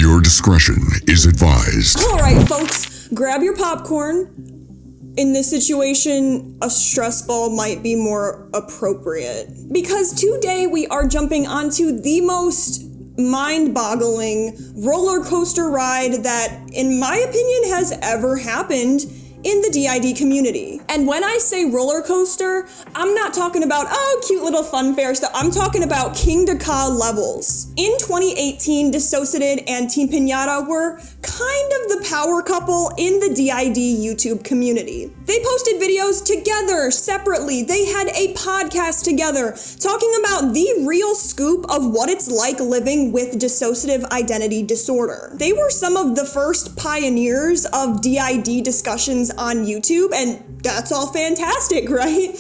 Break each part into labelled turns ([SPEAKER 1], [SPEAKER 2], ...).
[SPEAKER 1] Viewer discretion is advised.
[SPEAKER 2] All right, folks, grab your popcorn. In this situation, a stress ball might be more appropriate. Because today we are jumping onto the most mind-boggling roller coaster ride that, in my opinion, has ever happened in the DID community. And when I say roller coaster, I'm not talking about, oh, cute little fun fair stuff. I'm talking about King Ka levels. In 2018, DissociaDID and Team Pinata were kind of the power couple in the DID YouTube community. They posted videos together, separately. They had a podcast together, talking about the real scoop of what it's like living with dissociative identity disorder. They were some of the first pioneers of DID discussions on YouTube, and that's all fantastic, right?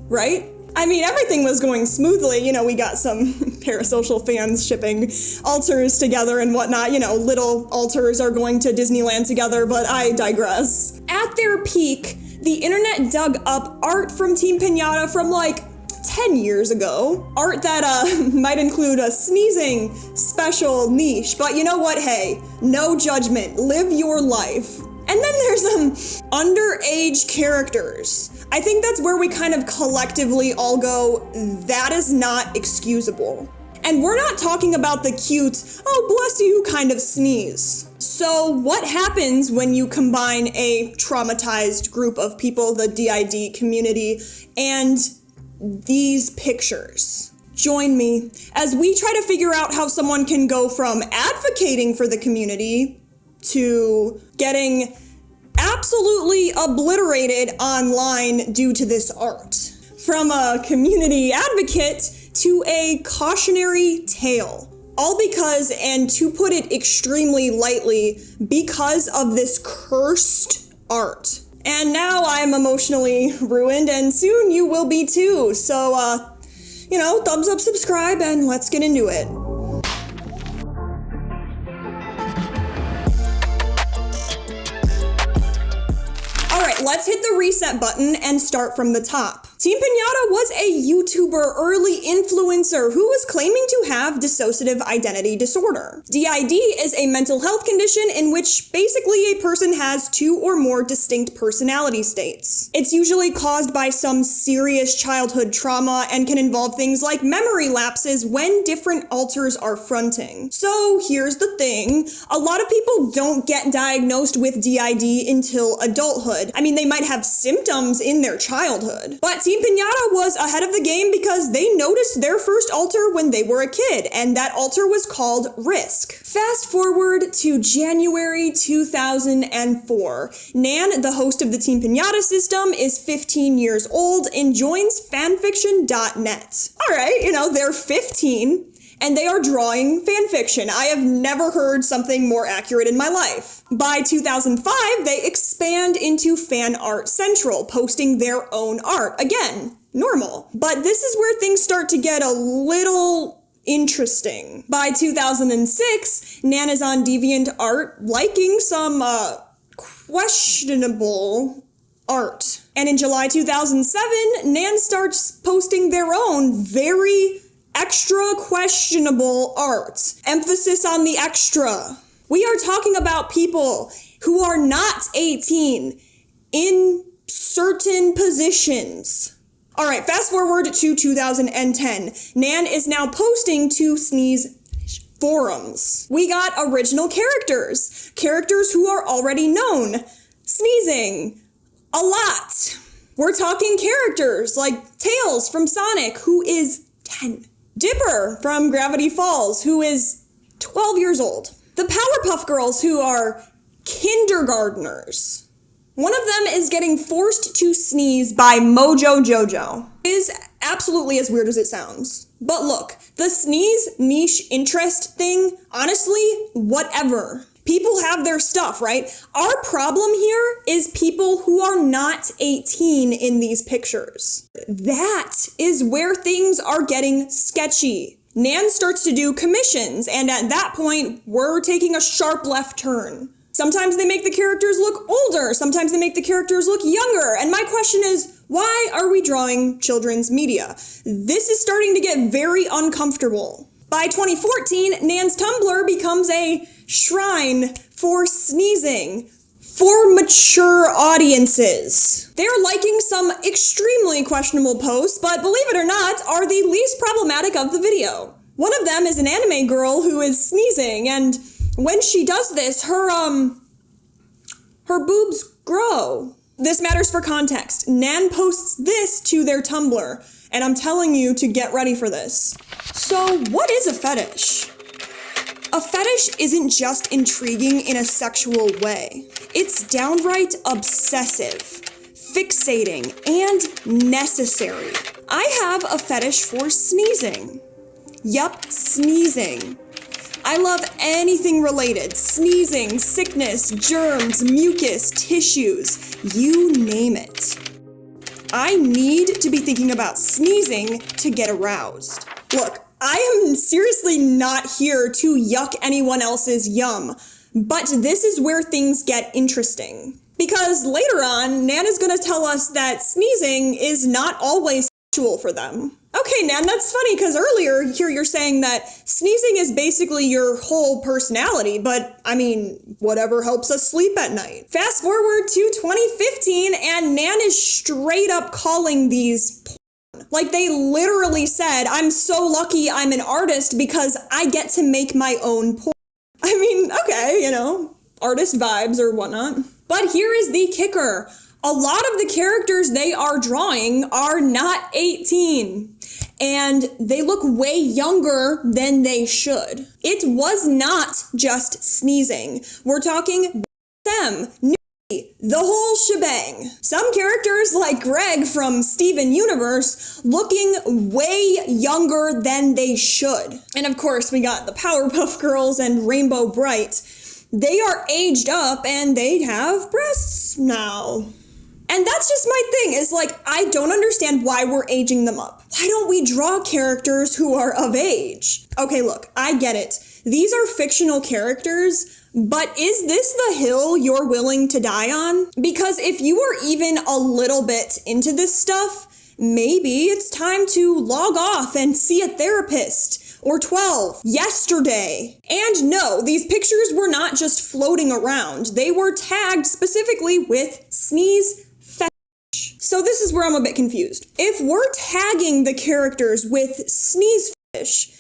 [SPEAKER 2] Right? I mean, everything was going smoothly. You know, we got some parasocial fans shipping alters together and whatnot. You know, little alters are going to Disneyland together, but I digress. At their peak, the internet dug up art from Team Pinata from like 10 years ago. Art that might include a sneezing special niche, but you know what? Hey, no judgment. Live your life. And then there's underage characters. I think that's where we kind of collectively all go, that is not excusable. And we're not talking about the cute, oh bless you kind of sneeze. So what happens when you combine a traumatized group of people, the DID community, and these pictures? Join me as we try to figure out how someone can go from advocating for the community to getting absolutely obliterated online due to this art. From a community advocate to a cautionary tale. All because, and to put it extremely lightly, because of this cursed art. And now I'm emotionally ruined, and soon you will be too. So, you know, thumbs up, subscribe, and let's get into it. Let's hit the reset button and start from the top. Team Pinata was a YouTuber, early influencer who was claiming to have dissociative identity disorder. DID is a mental health condition in which basically a person has two or more distinct personality states. It's usually caused by some serious childhood trauma and can involve things like memory lapses when different alters are fronting. So here's the thing, a lot of people don't get diagnosed with DID until adulthood. I mean, they might have symptoms in their childhood, but Team Pinata was ahead of the game because they noticed their first alter when they were a kid, and that alter was called Risk. Fast forward to January 2004. Nan, the host of the Team Pinata system, is 15 years old and joins fanfiction.net. Alright, you know, they're 15. And they are drawing fanfiction. I have never heard something more accurate in my life. By 2005, they expand into Fan Art Central, posting their own art. Again, normal. But this is where things start to get a little interesting. By 2006, Nan is on DeviantArt liking some questionable art. And in July 2007, Nan starts posting their own very extra questionable art. Emphasis on the extra. We are talking about people who are not 18 in certain positions. Alright, fast forward to 2010. Nan is now posting to Sneeze forums. We got original characters. Characters who are already known. Sneezing. A lot. We're talking characters like Tails from Sonic, who is 10. Dipper from Gravity Falls, who is 12 years old. The Powerpuff Girls, who are kindergartners. One of them is getting forced to sneeze by Mojo Jojo. It is absolutely as weird as it sounds. But look, the sneeze niche interest thing, honestly, whatever. People have their stuff, right? Our problem here is people who are not 18 in these pictures. That is where things are getting sketchy. Nan starts to do commissions, and at that point, we're taking a sharp left turn. Sometimes they make the characters look older, sometimes they make the characters look younger, and my question is, why are we drawing children's media? This is starting to get very uncomfortable. By 2014, Nan's Tumblr becomes a shrine for sneezing for mature audiences. They're liking some extremely questionable posts, but believe it or not, are the least problematic of the video. One of them is an anime girl who is sneezing, and when she does this, her boobs grow. This matters for context. Nan posts this to their Tumblr, and I'm telling you to get ready for this. So, what is a fetish? A fetish isn't just intriguing in a sexual way. It's downright obsessive, fixating, and necessary. I have a fetish for sneezing. Yup, sneezing. I love anything related. Sneezing, sickness, germs, mucus, tissues, you name it. I need to be thinking about sneezing to get aroused. Look, I am seriously not here to yuck anyone else's yum, but this is where things get interesting. Because later on, Nan is gonna tell us that sneezing is not always sexual for them. Okay, Nan, that's funny, because earlier here you're saying that sneezing is basically your whole personality, but I mean, whatever helps us sleep at night. Fast forward to 2015, and Nan is straight up calling these porn. Like, they literally said, I'm so lucky I'm an artist because I get to make my own porn. I mean, okay, you know, artist vibes or whatnot. But here is the kicker. A lot of the characters they are drawing are not 18. And they look way younger than they should. It was not just sneezing. We're talking them, the whole shebang. Some characters like Greg from Steven Universe looking way younger than they should. And of course we got the Powerpuff Girls and Rainbow Bright. They are aged up and they have breasts now. And that's just my thing, is like, I don't understand why we're aging them up. Why don't we draw characters who are of age? Okay, look, I get it. These are fictional characters, but is this the hill you're willing to die on? Because if you are even a little bit into this stuff, maybe it's time to log off and see a therapist. Or 12, yesterday. And no, these pictures were not just floating around. They were tagged specifically with sneeze fetish. So this is where I'm a bit confused. If we're tagging the characters with sneeze fetish,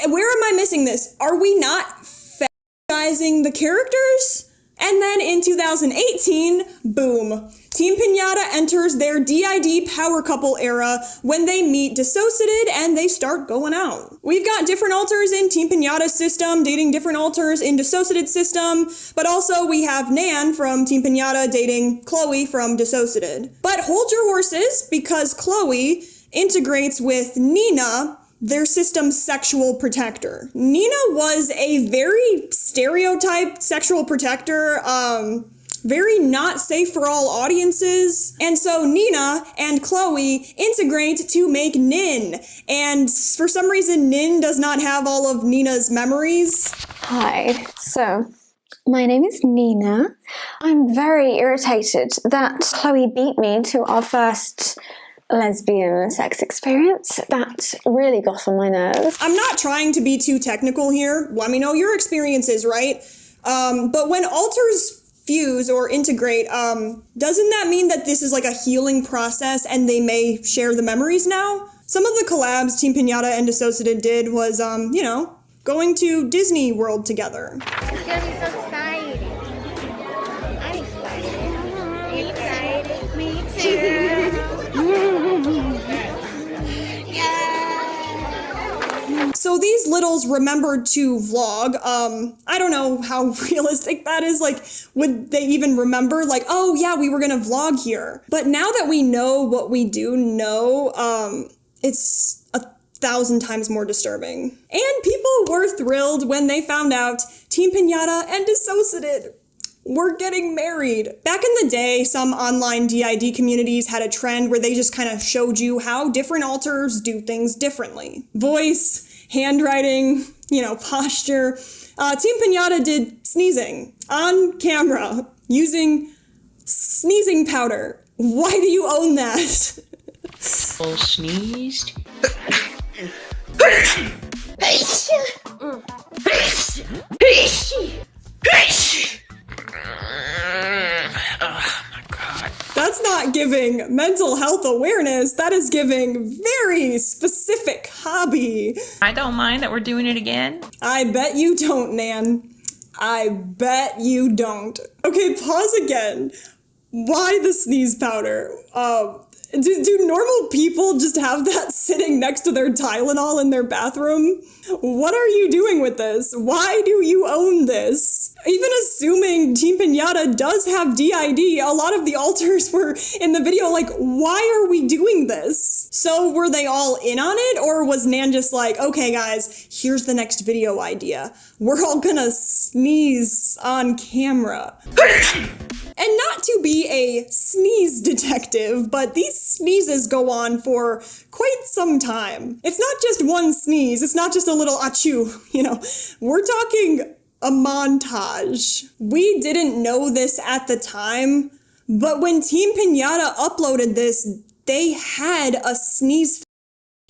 [SPEAKER 2] where am I missing this? Are we not fetishizing the characters? And then in 2018, boom. Team Pinata enters their DID power couple era when they meet DissociaDID and they start going out. We've got different alters in Team Pinata's system dating different alters in DissociaDID's system, but also we have Nan from Team Pinata dating Chloe from DissociaDID. But hold your horses, because Chloe integrates with Nina, their system's sexual protector. Nina was a very stereotyped sexual protector, very not safe for all audiences. And so Nina and Chloe integrate to make Nin. And for some reason, Nin does not have all of Nina's memories.
[SPEAKER 3] Hi, so my name is Nina. I'm very irritated that Chloe beat me to our first lesbian sex experience. That really got on my nerves.
[SPEAKER 2] I'm not trying to be too technical here. Let me know your experiences, right? But when alters fuse or integrate, doesn't that mean that this is like a healing process and they may share the memories now? Some of the collabs Team Pinata and DissociaDID did was, you know, going to Disney World together.
[SPEAKER 4] It's gonna be so exciting. I'm excited. You excited? Me too.
[SPEAKER 2] So these littles remembered to vlog. I don't know how realistic that is. Like, would they even remember? Like, oh yeah, we were gonna vlog here. But now that we know what we do know, it's 1,000 times more disturbing. And people were thrilled when they found out Team Pinata and DissociaDID were getting married. Back in the day, some online DID communities had a trend where they just kind of showed you how different alters do things differently. Voice, handwriting, you know, posture. Team Pinata did sneezing on camera using sneezing powder. Why do you own that?
[SPEAKER 5] All sneezed.
[SPEAKER 2] That's not giving mental health awareness. That is giving very specific hobby.
[SPEAKER 5] I don't mind that we're doing it again.
[SPEAKER 2] I bet you don't, Nan. I bet you don't. Okay, pause again. Why the sneeze powder? Do normal people just have that sitting next to their Tylenol in their bathroom? What are you doing with this? Why do you own this? Even assuming Team Pinata does have DID, a lot of the alters were in the video like, why are we doing this? So were they all in on it, or was Nan just like, okay guys, here's the next video idea. We're all gonna sneeze on camera. And not to be a sneeze detective, but these sneezes go on for quite some time. It's not just one sneeze, it's not just a little achoo, we're talking a montage. We didn't know this at the time, but when Team Pinata uploaded this, they had a sneeze.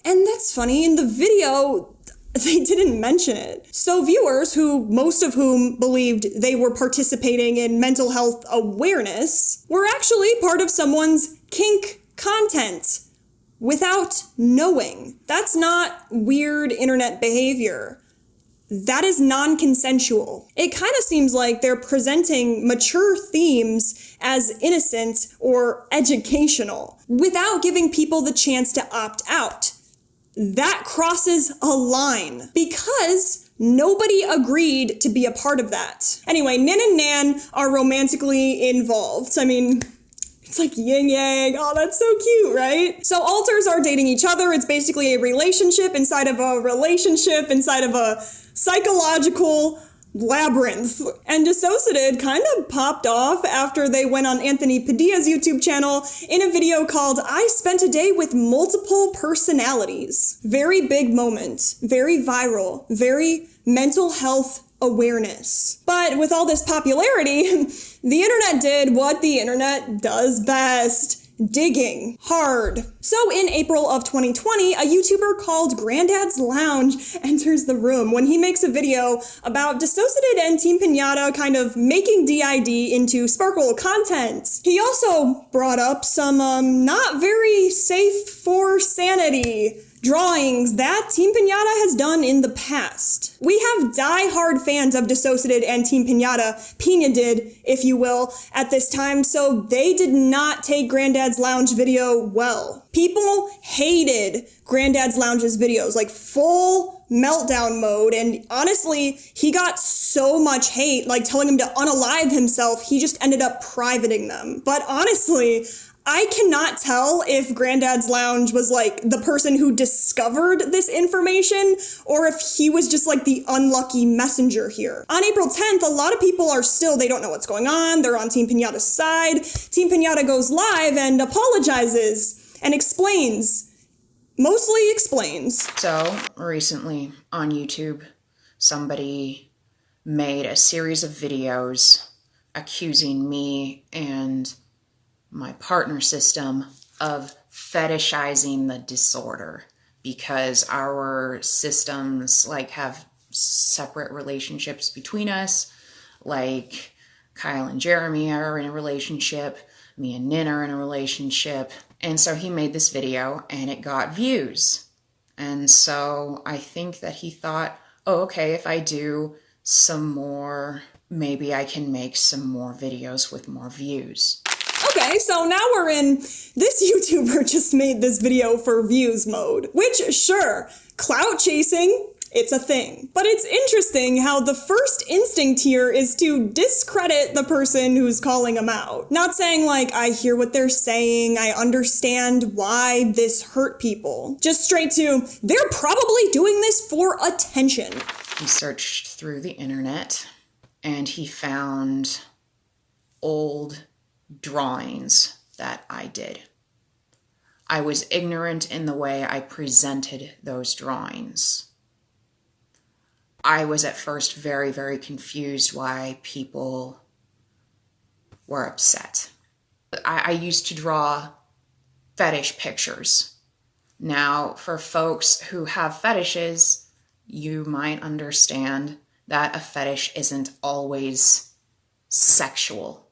[SPEAKER 2] And that's funny, in the video, they didn't mention it. So viewers, most of whom believed they were participating in mental health awareness, were actually part of someone's kink content without knowing. That's not weird internet behavior. That is non-consensual. It kind of seems like they're presenting mature themes as innocent or educational without giving people the chance to opt out. That crosses a line because nobody agreed to be a part of that. Anyway, Nin and Nan are romantically involved. I mean, it's like yin yang. Oh, that's so cute, right? So alters are dating each other. It's basically a relationship inside of a relationship inside of a psychological labyrinth. And DissociaDID kind of popped off after they went on Anthony Padilla's YouTube channel in a video called I Spent a Day with Multiple Personalities. Very big moment, very viral, very mental health awareness. But with all this popularity, the internet did what the internet does best. Digging hard. So in April of 2020, a YouTuber called Granddad's Lounge enters the room when he makes a video about DissociaDID and Team Pinata kind of making DID into Sparkle content. He also brought up some not very safe for sanity drawings that Team Pinata has done in the past. We have die-hard fans of DissociaDID and Team Pinata-did, if you will, at this time, so they did not take Granddad's Lounge video well. People hated Granddad's Lounge's videos, like full meltdown mode, and honestly, he got so much hate, like telling him to unalive himself, he just ended up privating them. But honestly, I cannot tell if Granddad's Lounge was like the person who discovered this information or if he was just like the unlucky messenger here. On April 10th, a lot of people are still, they don't know what's going on. They're on Team Pinata's side. Team Pinata goes live and apologizes and explains, mostly explains.
[SPEAKER 6] So recently on YouTube, somebody made a series of videos accusing me and my partner system of fetishizing the disorder because our systems like have separate relationships between us. Like Kyle and Jeremy are in a relationship, me and Nin are in a relationship. And so he made this video and it got views. And so I think that he thought, oh, okay, if I do some more, maybe I can make some more videos with more views.
[SPEAKER 2] Okay, so now we're in, this YouTuber just made this video for views mode, which sure, clout chasing, it's a thing. But it's interesting how the first instinct here is to discredit the person who's calling them out. Not saying like, I hear what they're saying, I understand why this hurt people. Just straight to, they're probably doing this for attention.
[SPEAKER 6] He searched through the internet and he found old drawings that I did. I was ignorant in the way I presented those drawings. I was at first very, very confused why people were upset. I used to draw fetish pictures. Now, for folks who have fetishes, you might understand that a fetish isn't always sexual.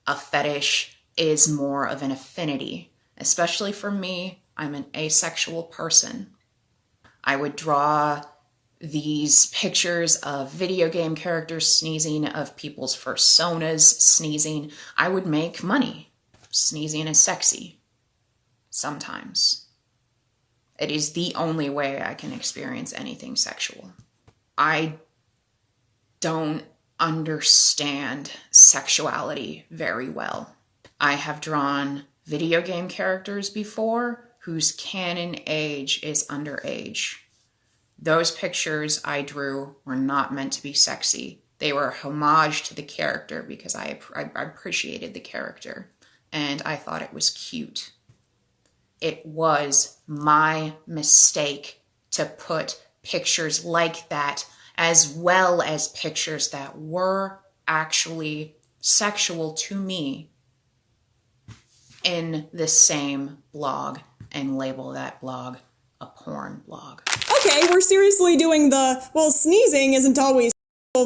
[SPEAKER 6] A fetish is more of an affinity. Especially for me, I'm an asexual person. I would draw these pictures of video game characters sneezing, of people's personas sneezing. I would make money. Sneezing is sexy. Sometimes. It is the only way I can experience anything sexual. I don't understand sexuality very well. I have drawn video game characters before whose canon age is underage. Those pictures I drew were not meant to be sexy. They were a homage to the character because I appreciated the character and I thought it was cute. It was my mistake to put pictures like that, as well as pictures that were actually sexual to me, in the same blog, and label that blog a porn blog.
[SPEAKER 2] Okay, we're seriously doing the, well, sneezing isn't always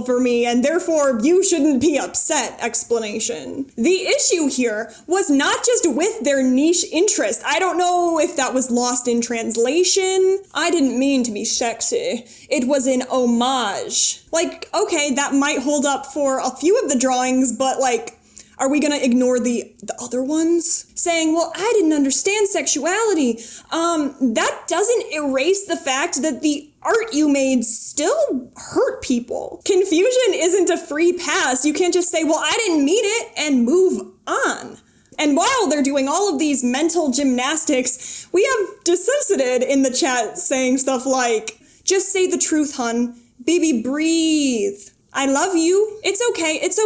[SPEAKER 2] for me, and therefore you shouldn't be upset explanation. The issue here was not just with their niche interest. I don't know if that was lost in translation. I didn't mean to be sexy. It was an homage. Like, okay, that might hold up for a few of the drawings, but like, are we gonna ignore the other ones? Saying, well, I didn't understand sexuality. That doesn't erase the fact that the art you made still hurt people. Confusion isn't a free pass. You can't just say, well, I didn't mean it, and move on. And while they're doing all of these mental gymnastics, we have DissociaDID in the chat saying stuff like, just say the truth, hun. Baby, breathe. I love you. It's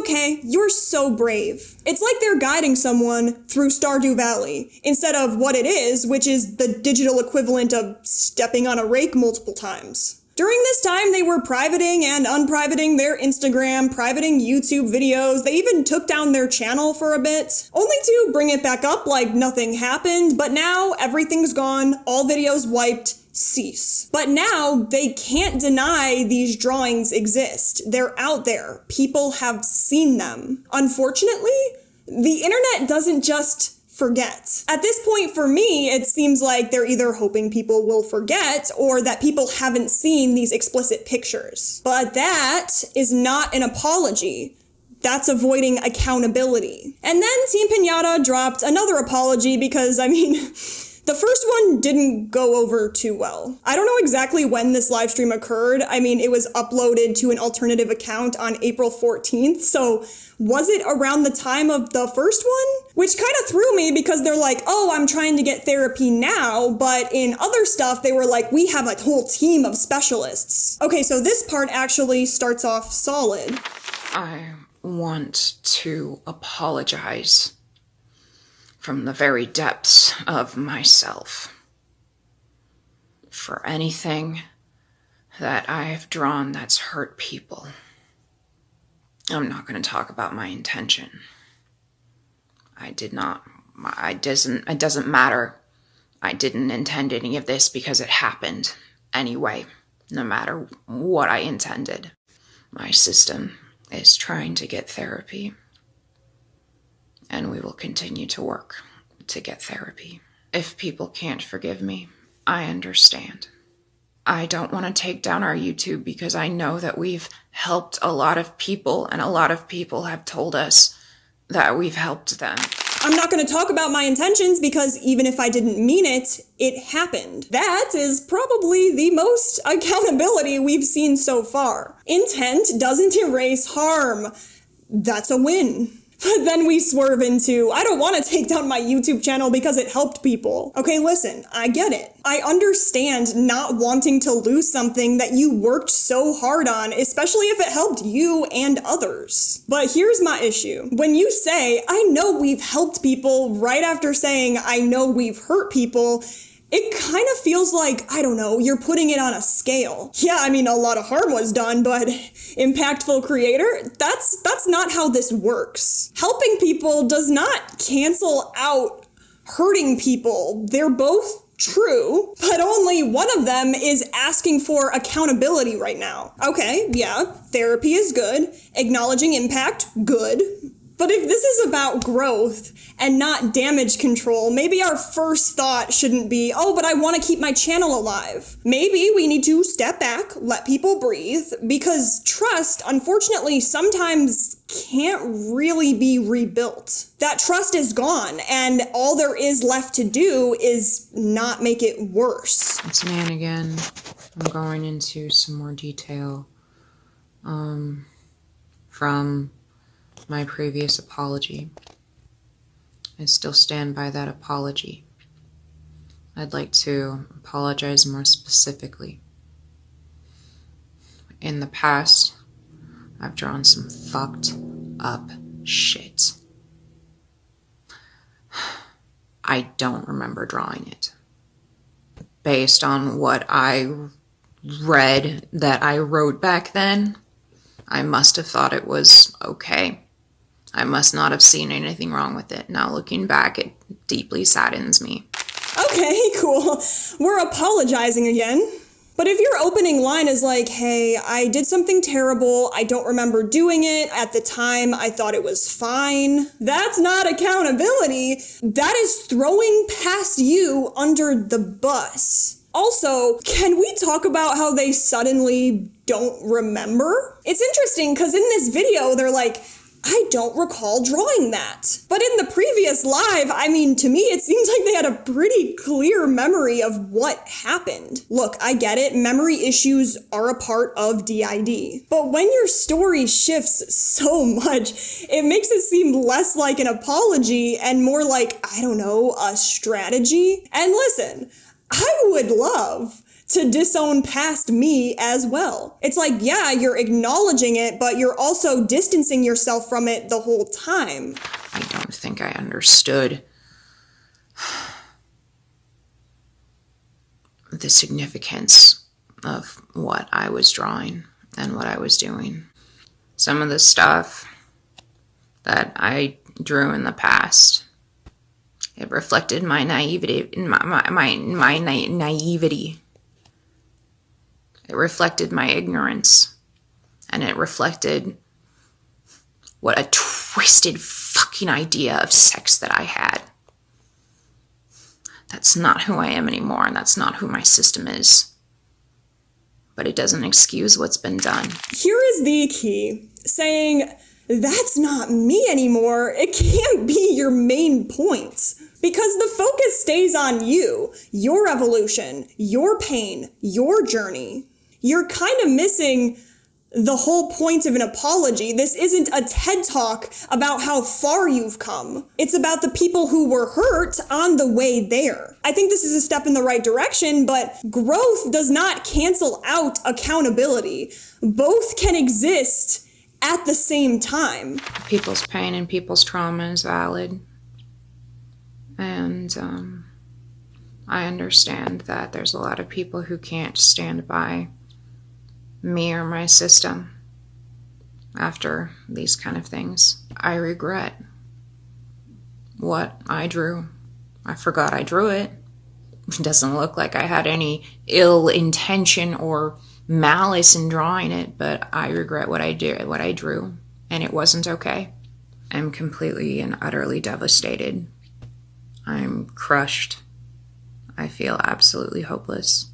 [SPEAKER 2] okay. You're so brave. It's like they're guiding someone through Stardew Valley instead of what it is, which is the digital equivalent of stepping on a rake multiple times. During this time, they were privating and unprivating their Instagram, privating YouTube videos. They even took down their channel for a bit, only to bring it back up like nothing happened. But now everything's gone, all videos wiped, cease. But now they can't deny these drawings exist. They're out there. People have seen them. Unfortunately, the internet doesn't just forget. At this point, for me, it seems like they're either hoping people will forget or that people haven't seen these explicit pictures. But that is not an apology. That's avoiding accountability. And then Team Piñata dropped another apology because, the first one didn't go over too well. I don't know exactly when this live stream occurred. It was uploaded to an alternative account on April 14th, so was it around the time of the first one? Which kind of threw me because they're like, oh, I'm trying to get therapy now, but in other stuff they were like, we have a whole team of specialists. Okay, so this part actually starts off solid.
[SPEAKER 6] I want to apologize from the very depths of myself for anything that I've drawn that's hurt people. I'm not going to talk about my intention. It doesn't matter. I didn't intend any of this because it happened anyway, no matter what I intended. My system is trying to get therapy. And we will continue to work to get therapy. If people can't forgive me, I understand. I don't want to take down our YouTube because I know that we've helped a lot of people and a lot of people have told us that we've helped them.
[SPEAKER 2] I'm not going to talk about my intentions because even if I didn't mean it, it happened. That is probably the most accountability we've seen so far. Intent doesn't erase harm. That's a win. But then we swerve into, I don't want to take down my YouTube channel because it helped people. Okay, listen, I get it. I understand not wanting to lose something that you worked so hard on, especially if it helped you and others. But here's my issue. When you say, I know we've helped people, right after saying, I know we've hurt people, it kind of feels like, I don't know, you're putting it on a scale. Yeah, a lot of harm was done, but impactful creator? That's not how this works. Helping people does not cancel out hurting people. They're both True, but only one of them is asking for accountability right now. Okay, yeah, therapy is good. Acknowledging impact, good. But if this is about growth and not damage control, maybe our first thought shouldn't be, oh, but I want to keep my channel alive. Maybe we need to step back, let people breathe, because trust, unfortunately, sometimes can't really be rebuilt. That trust is gone, and all there is left to do is not make it worse.
[SPEAKER 6] It's Nan again. I'm going into some more detail from my previous apology. I still stand by that apology. I'd like to apologize more specifically. In the past, I've drawn some fucked up shit. I don't remember drawing it. Based on what I read that I wrote back then, I must have thought it was okay. I must not have seen anything wrong with it. Now looking back, it deeply saddens me.
[SPEAKER 2] Okay, cool. We're apologizing again. But if your opening line is like, hey, I did something terrible, I don't remember doing it, at the time I thought it was fine, that's not accountability. That is throwing past you under the bus. Also, can we talk about how they suddenly don't remember? It's interesting because in this video, they're like, I don't recall drawing that. But in the previous live, I mean, to me, it seems like they had a pretty clear memory of what happened. Look, I get it. Memory issues are a part of DID. But when your story shifts so much, it makes it seem less like an apology and more like, I don't know, a strategy. And listen, I would love to disown past me as well. It's like, yeah, you're acknowledging it, but you're also distancing yourself from it the whole time.
[SPEAKER 6] I don't think I understood the significance of what I was drawing and what I was doing. Some of the stuff that I drew in the past, it reflected my naivety, my naivety. It reflected my ignorance, and it reflected what a twisted fucking idea of sex that I had. That's not who I am anymore, and that's not who my system is. But it doesn't excuse what's been done.
[SPEAKER 2] Here is the key. Saying, that's not me anymore, it can't be your main point. Because the focus stays on you, your evolution, your pain, your journey. You're kind of missing the whole point of an apology. This isn't a TED Talk about how far you've come. It's about the people who were hurt on the way there. I think this is a step in the right direction, but growth does not cancel out accountability. Both can exist at the same time.
[SPEAKER 6] People's pain and people's trauma is valid. And I understand that there's a lot of people who can't stand by me or my system after these kind of things. I regret what I drew. I forgot I drew it. It doesn't look like I had any ill intention or malice in drawing it, but I regret what I drew, and it wasn't okay. I'm completely and utterly devastated. I'm crushed. I feel absolutely hopeless.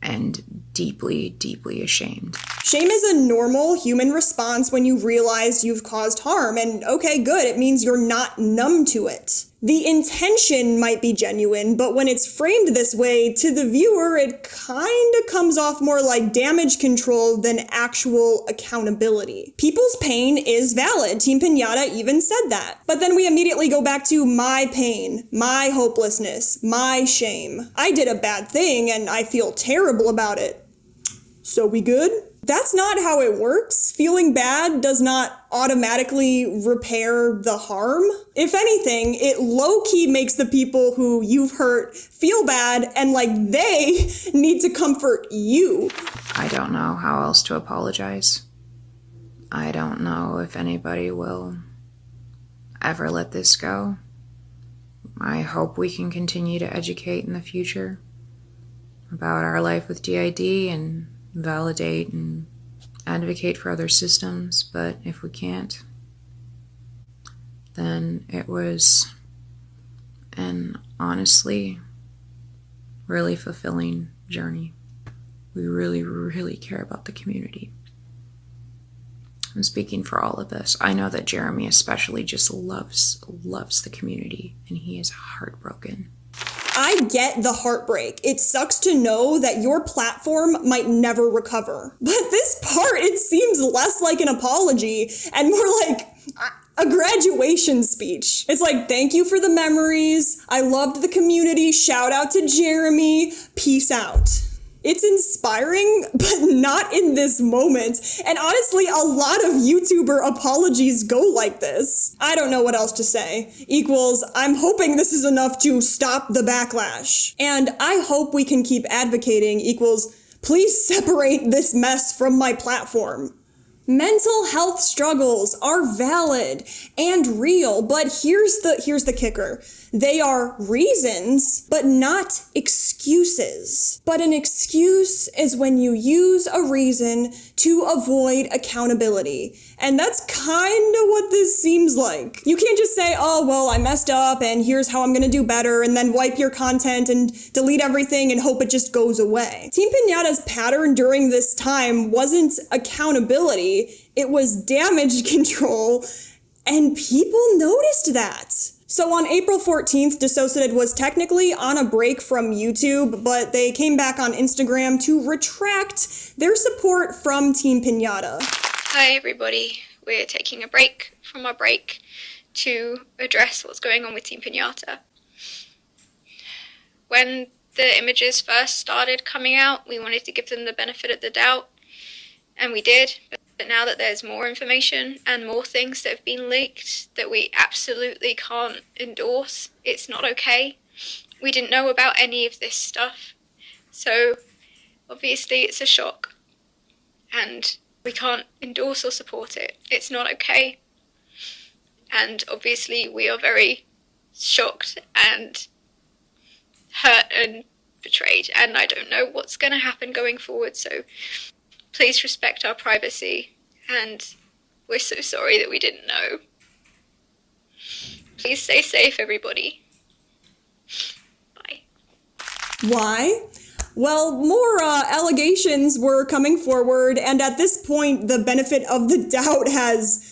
[SPEAKER 6] And deeply, deeply ashamed.
[SPEAKER 2] Shame is a normal human response when you realize you've caused harm, and okay, good, it means you're not numb to it. The intention might be genuine, but when it's framed this way, to the viewer, it kinda comes off more like damage control than actual accountability. People's pain is valid. Team Piñata even said that. But then we immediately go back to my pain, my hopelessness, my shame. I did a bad thing and I feel terrible about it. So we good? That's not how it works. Feeling bad does not automatically repair the harm. If anything, it low-key makes the people who you've hurt feel bad and like they need to comfort you.
[SPEAKER 6] I don't know how else to apologize. I don't know if anybody will ever let this go. I hope we can continue to educate in the future about our life with DID and validate and advocate for other systems, but if we can't, then it was an honestly really fulfilling journey. We really, really care about the community. I'm speaking for all of us. I know that Jeremy especially just loves the community, and he is heartbroken.
[SPEAKER 2] I get the heartbreak. It sucks to know that your platform might never recover. But this part, it seems less like an apology and more like a graduation speech. It's like, thank you for the memories. I loved the community. Shout out to Jeremy. Peace out. It's inspiring, but not in this moment. And honestly, a lot of YouTuber apologies go like this. I don't know what else to say. Equals, I'm hoping this is enough to stop the backlash. And I hope we can keep advocating. Equals, please separate this mess from my platform. Mental health struggles are valid and real, but here's the kicker. They are reasons, but not excuses. But an excuse is when you use a reason to avoid accountability. And that's kind of what this seems like. You can't just say, oh, well, I messed up and here's how I'm gonna do better, and then wipe your content and delete everything and hope it just goes away. Team Pinata's pattern during this time wasn't accountability, it was damage control, and people noticed that. So on April 14th, DissociaDID was technically on a break from YouTube, but they came back on Instagram to retract their support from Team Pinata.
[SPEAKER 7] Hi everybody, we're taking a break from our break to address what's going on with Team Pinata. When the images first started coming out, we wanted to give them the benefit of the doubt, and we did. But now that there's more information and more things that have been leaked that we absolutely can't endorse, it's not okay. We didn't know about any of this stuff. So obviously it's a shock and we can't endorse or support it. It's not okay. And obviously we are very shocked and hurt and betrayed, and I don't know what's going to happen going forward, so please respect our privacy, and we're so sorry that we didn't know. Please stay safe, everybody. Bye.
[SPEAKER 2] Why? Well, more allegations were coming forward, and at this point, the benefit of the doubt has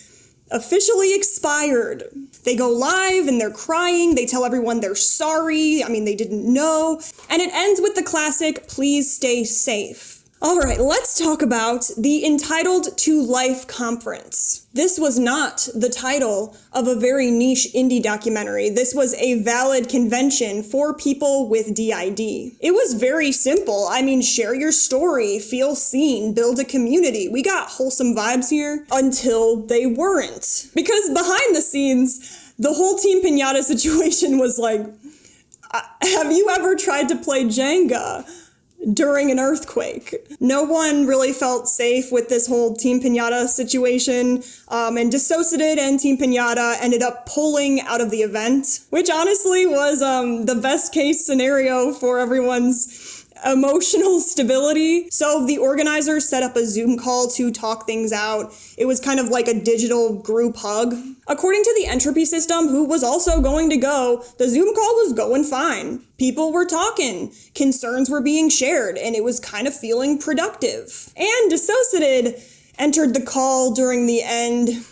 [SPEAKER 2] officially expired. They go live and they're crying, they tell everyone they're sorry, they didn't know, and it ends with the classic, please stay safe. Alright, let's talk about the Entitled to Life conference. This was not the title of a very niche indie documentary. This was a valid convention for people with DID. It was very simple. Share your story, feel seen, build a community. We got wholesome vibes here until they weren't. Because behind the scenes, the whole Team Pinata situation was like, have you ever tried to play Jenga during an earthquake? No one really felt safe with this whole Team Pinata situation, and DissociaDID and Team Pinata ended up pulling out of the event, which honestly was the best case scenario for everyone's emotional stability. So the organizers set up a Zoom call to talk things out. It was kind of like a digital group hug. According to the entropy system, who was also going to go, the Zoom call was going fine. People were talking, concerns were being shared, and it was kind of feeling productive. And DissociaDID entered the call during the end,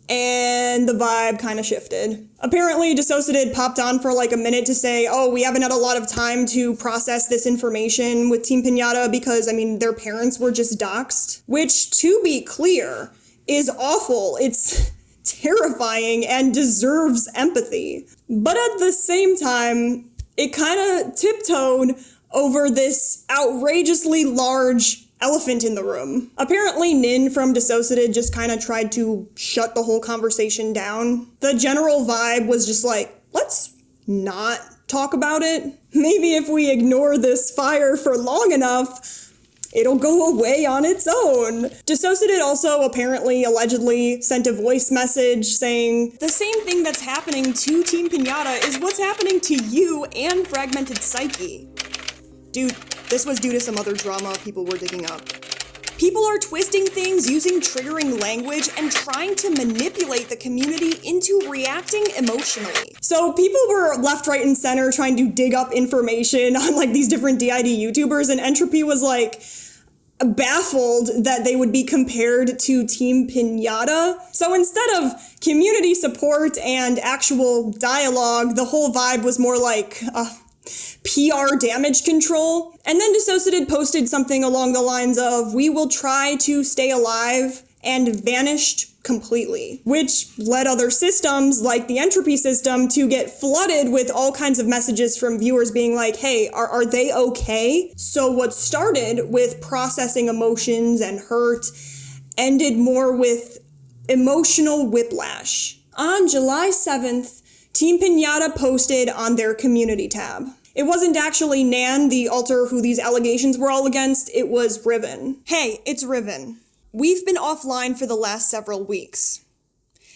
[SPEAKER 2] and the vibe kind of shifted. Apparently, DissociaDID popped on for like a minute to say, oh, we haven't had a lot of time to process this information with Team Pinata because, their parents were just doxxed. Which, to be clear, is awful. It's terrifying and deserves empathy. But at the same time, it kind of tiptoed over this outrageously large elephant in the room. Apparently, Nin from DissociaDID just kind of tried to shut the whole conversation down. The general vibe was just like, let's not talk about it. Maybe if we ignore this fire for long enough, it'll go away on its own. DissociaDID also apparently, allegedly, sent a voice message saying, the same thing that's happening to Team Pinata is what's happening to you and Fragmented Psyche. Dude, this was due to some other drama people were digging up. People are twisting things using triggering language and trying to manipulate the community into reacting emotionally. So people were left, right, and center trying to dig up information on like these different DID YouTubers, and Entropy was like baffled that they would be compared to Team Pinata. So instead of community support and actual dialogue, the whole vibe was more like PR damage control. And then DissociaDID posted something along the lines of, we will try to stay alive, and vanished completely, which led other systems like the Entropy system to get flooded with all kinds of messages from viewers being like, hey, are they okay? So what started with processing emotions and hurt ended more with emotional whiplash. On July 7th, Team Pinata posted on their community tab. It wasn't actually Nan, the alter who these allegations were all against, it was Riven. Hey, it's Riven. We've been offline for the last several weeks.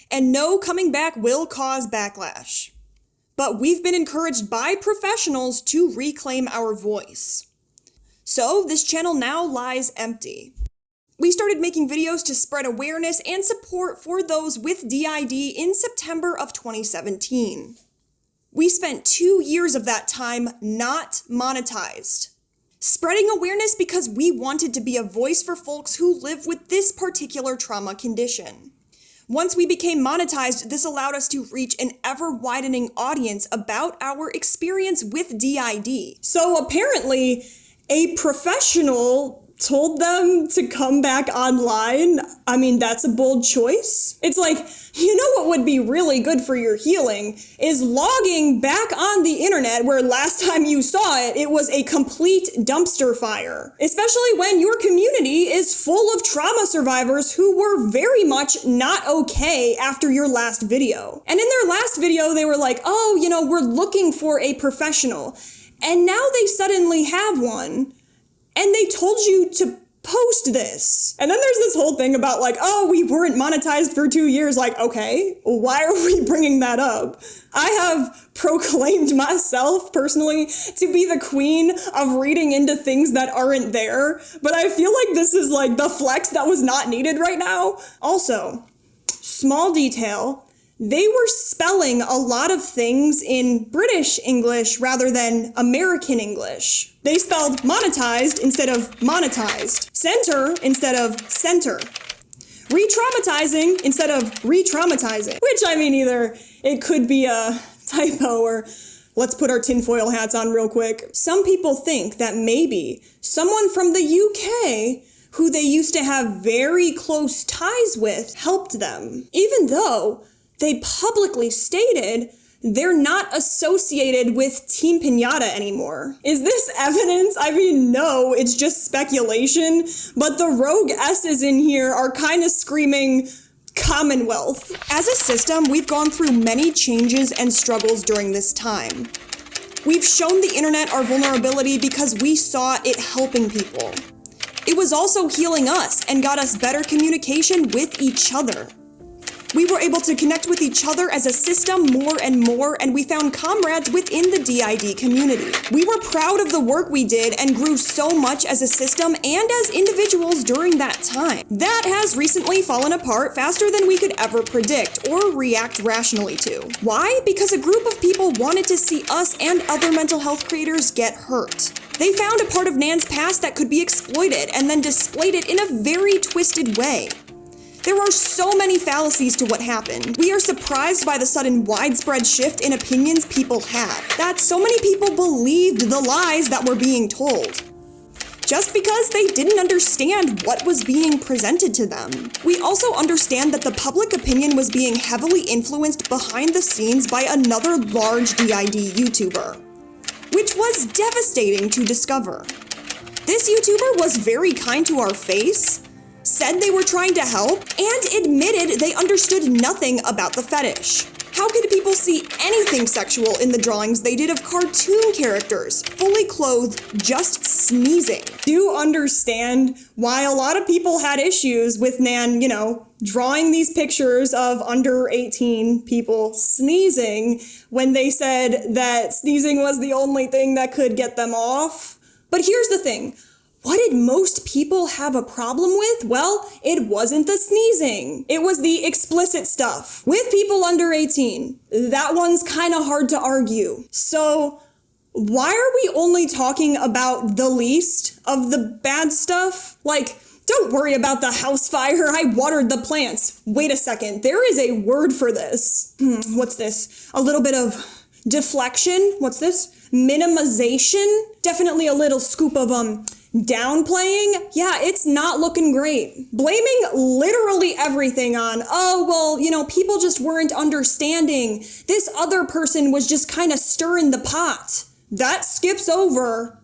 [SPEAKER 2] And no, coming back will cause backlash. But we've been encouraged by professionals to reclaim our voice. So this channel now lies empty. We started making videos to spread awareness and support for those with DID in September of 2017. We spent 2 years of that time not monetized, spreading awareness because we wanted to be a voice for folks who live with this particular trauma condition. Once we became monetized, this allowed us to reach an ever-widening audience about our experience with DID. So apparently, a professional told them to come back online. I mean, that's a bold choice. It's like, you know what would be really good for your healing is logging back on the internet where last time you saw it, it was a complete dumpster fire. Especially when your community is full of trauma survivors who were very much not okay after your last video. And in their last video, they were like, oh, you know, we're looking for a professional. And now they suddenly have one. And they told you to post this. And then there's this whole thing about like, oh, we weren't monetized for 2 years. Like, okay, why are we bringing that up? I have proclaimed myself personally to be the queen of reading into things that aren't there. But I feel like this is like the flex that was not needed right now. Also, small detail, they were spelling a lot of things in British English rather than American English. They spelled monetized instead of monetized, center instead of center, re-traumatizing instead of re-traumatizing, which I mean either it could be a typo or let's put our tinfoil hats on real quick. Some people think that maybe someone from the UK who they used to have very close ties with helped them, even though they publicly stated they're not associated with Team Pinata anymore. Is this evidence? I mean, no, it's just speculation, but the rogue S's in here are kind of screaming Commonwealth. As a system, we've gone through many changes and struggles during this time. We've shown the internet our vulnerability because we saw it helping people. It was also healing us and got us better communication with each other. We were able to connect with each other as a system more and more, and we found comrades within the DID community. We were proud of the work we did and grew so much as a system and as individuals during that time. That has recently fallen apart faster than we could ever predict or react rationally to. Why? Because a group of people wanted to see us and other mental health creators get hurt. They found a part of Nan's past that could be exploited and then displayed it in a very twisted way. There are so many fallacies to what happened. We are surprised by the sudden widespread shift in opinions people had, that so many people believed the lies that were being told, just because they didn't understand what was being presented to them. We also understand that the public opinion was being heavily influenced behind the scenes by another large DID YouTuber, which was devastating to discover. This YouTuber was very kind to our face, said they were trying to help, and admitted they understood nothing about the fetish. How could people see anything sexual in the drawings they did of cartoon characters, fully clothed, just sneezing? Do understand why a lot of people had issues with Nan, drawing these pictures of under 18 people sneezing when they said that sneezing was the only thing that could get them off. But here's the thing. What did most people have a problem with? Well, it wasn't the sneezing. It was the explicit stuff. With people under 18, that one's kind of hard to argue. So why are we only talking about the least of the bad stuff? Like, don't worry about the house fire, I watered the plants. Wait a second, there is a word for this. What's this? A little bit of deflection? What's this? Minimization? Definitely a little scoop of, downplaying? Yeah, it's not looking great. Blaming literally everything on, people just weren't understanding. This other person was just kind of stirring the pot. That skips over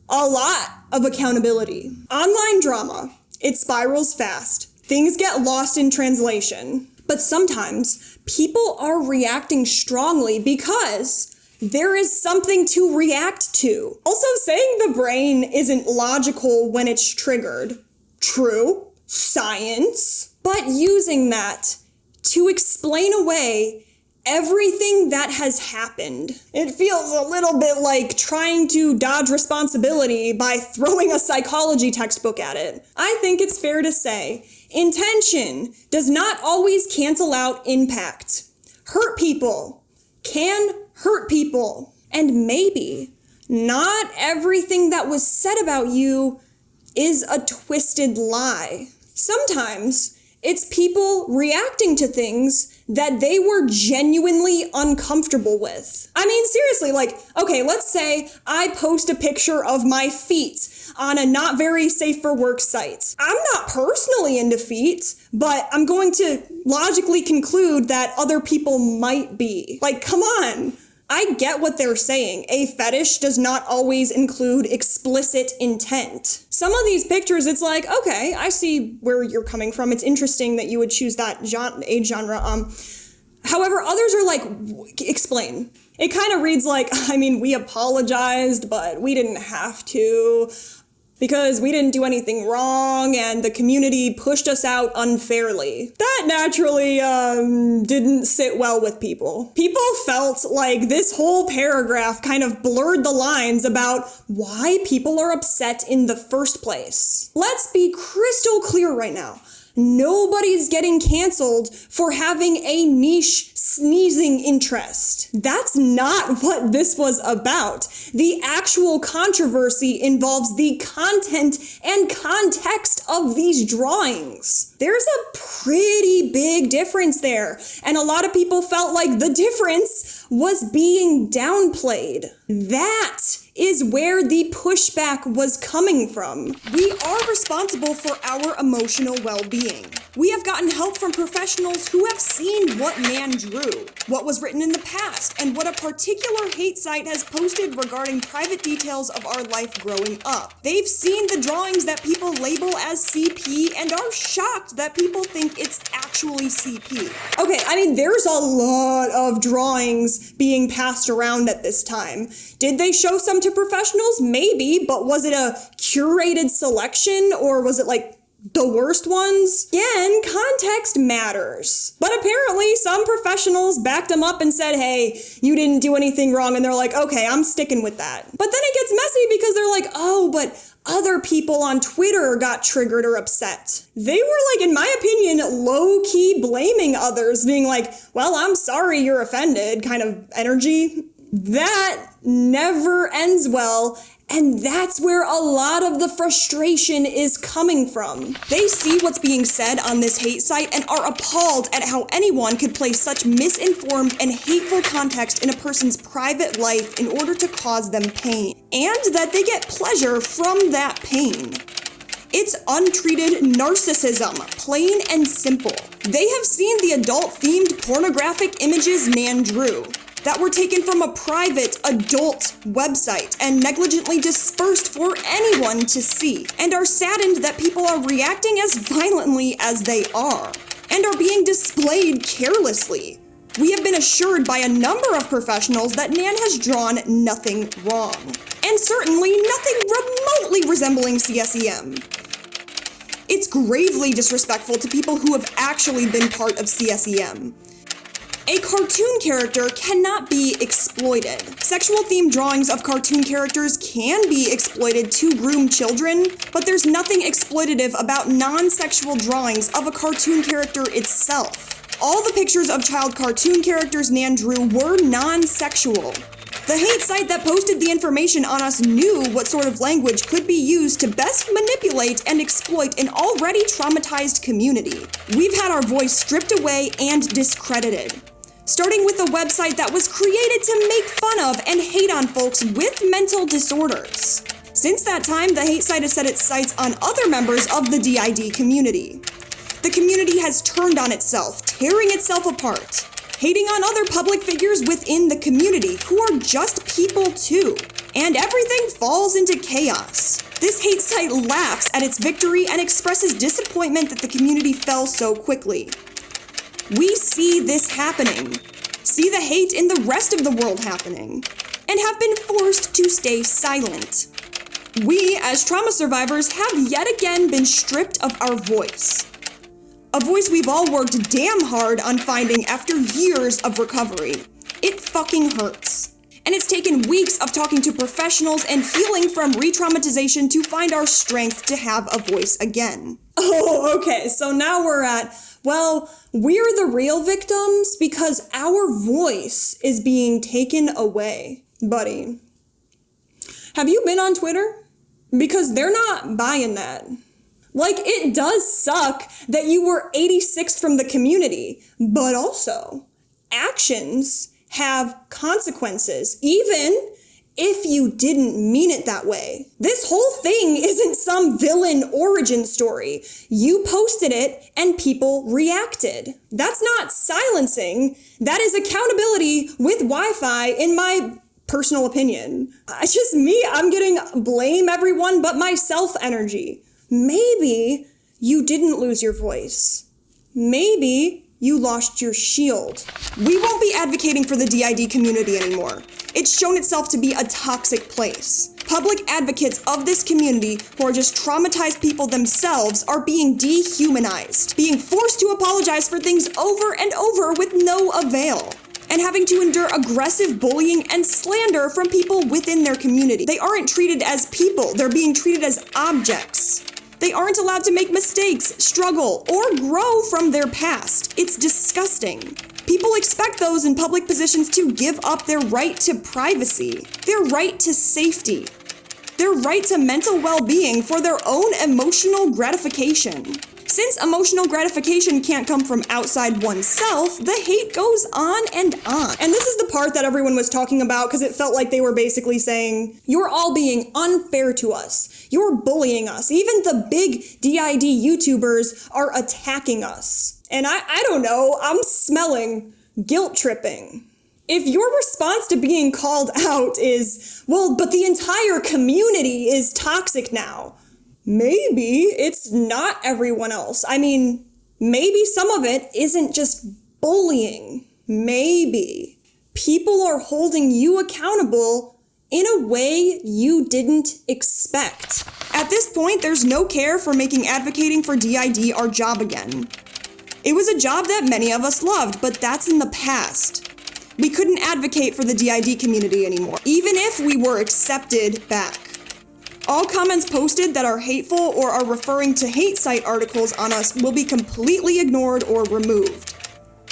[SPEAKER 2] a lot of accountability. Online drama, it spirals fast. Things get lost in translation. But sometimes people are reacting strongly because there is something to react to. Also, saying the brain isn't logical when it's triggered. True, science. But using that to explain away everything that has happened. It feels a little bit like trying to dodge responsibility by throwing a psychology textbook at it. I think it's fair to say, intention does not always cancel out impact. Hurt people can hurt people. And maybe not everything that was said about you is a twisted lie. Sometimes it's people reacting to things that they were genuinely uncomfortable with. I mean, seriously, okay, let's say I post a picture of my feet on a not very safe for work site. I'm not personally into feet, but I'm going to logically conclude that other people might be. Come on. I get what they're saying. A fetish does not always include explicit intent. Some of these pictures, it's like, okay, I see where you're coming from. It's interesting that you would choose that age genre. However, others are like, explain. It kind of reads like, we apologized, but we didn't have to, because we didn't do anything wrong and the community pushed us out unfairly. That naturally didn't sit well with people. People felt like this whole paragraph kind of blurred the lines about why people are upset in the first place. Let's be crystal clear right now. Nobody's getting canceled for having a niche sneezing interest. That's not what this was about. The actual controversy involves the content and context of these drawings. There's a pretty big difference there, and a lot of people felt like the difference was being downplayed. That is where the pushback was coming from. We are responsible for our emotional well-being. We have gotten help from professionals who have seen what Nan drew, what was written in the past, and what a particular hate site has posted regarding private details of our life growing up. They've seen the drawings that people label as CP and are shocked that people think it's actually CP. Okay, there's a lot of drawings being passed around at this time. Did they show some to professionals? Maybe, but was it a curated selection, or was it the worst ones? Again, context matters. But apparently some professionals backed them up and said, hey, you didn't do anything wrong, and they're like, okay, I'm sticking with that. But then it gets messy because they're like, oh, but other people on Twitter got triggered or upset. They were in my opinion, low-key blaming others, being like, well, I'm sorry you're offended kind of energy. That never ends well, and that's where a lot of the frustration is coming from. They see what's being said on this hate site and are appalled at how anyone could place such misinformed and hateful context in a person's private life in order to cause them pain, and that they get pleasure from that pain. It's untreated narcissism, plain and simple. They have seen the adult-themed pornographic images Nan drew that were taken from a private adult website and negligently dispersed for anyone to see, and are saddened that people are reacting as violently as they are, and are being displayed carelessly. We have been assured by a number of professionals that Nan has drawn nothing wrong, and certainly nothing remotely resembling CSEM. It's gravely disrespectful to people who have actually been part of CSEM. A cartoon character cannot be exploited. Sexual-themed drawings of cartoon characters can be exploited to groom children, but there's nothing exploitative about non-sexual drawings of a cartoon character itself. All the pictures of child cartoon characters Nan drew were non-sexual. The hate site that posted the information on us knew what sort of language could be used to best manipulate and exploit an already traumatized community. We've had our voice stripped away and discredited. Starting with a website that was created to make fun of and hate on folks with mental disorders. Since that time, the hate site has set its sights on other members of the DID community. The community has turned on itself, tearing itself apart, hating on other public figures within the community who are just people too, and everything falls into chaos. This hate site laughs at its victory and expresses disappointment that the community fell so quickly. We see this happening, see the hate in the rest of the world happening, and have been forced to stay silent. We, as trauma survivors, have yet again been stripped of our voice. A voice we've all worked damn hard on finding after years of recovery. It fucking hurts. And it's taken weeks of talking to professionals and healing from re-traumatization to find our strength to have a voice again. Oh, okay, so now we're at, well, we're the real victims because our voice is being taken away. Buddy, have you been on Twitter? Because they're not buying that. Like, it does suck that you were 86th from the community, but also, actions have consequences, even if you didn't mean it that way. This whole thing isn't some villain origin story. You posted it and people reacted. That's not silencing. That is accountability with Wi-Fi, in my personal opinion. It's just me. I'm getting blame everyone but myself energy. Maybe you didn't lose your voice. Maybe you lost your shield. We won't be advocating for the DID community anymore. It's shown itself to be a toxic place. Public advocates of this community who are just traumatized people themselves are being dehumanized, being forced to apologize for things over and over with no avail, and having to endure aggressive bullying and slander from people within their community. They aren't treated as people, they're being treated as objects. They aren't allowed to make mistakes, struggle, or grow from their past. It's disgusting. People expect those in public positions to give up their right to privacy, their right to safety, their right to mental well-being for their own emotional gratification. Since emotional gratification can't come from outside oneself, the hate goes on and on. And this is the part that everyone was talking about because it felt like they were basically saying, you're all being unfair to us. You're bullying us. Even the big DID YouTubers are attacking us. And I don't know, I'm smelling guilt tripping. If your response to being called out is, well, but the entire community is toxic now, maybe it's not everyone else. I mean, maybe some of it isn't just bullying. Maybe people are holding you accountable in a way you didn't expect. At this point, there's no care for making advocating for DID our job again. It was a job that many of us loved, but that's in the past. We couldn't advocate for the DID community anymore, even if we were accepted back. All comments posted that are hateful or are referring to hate site articles on us will be completely ignored or removed.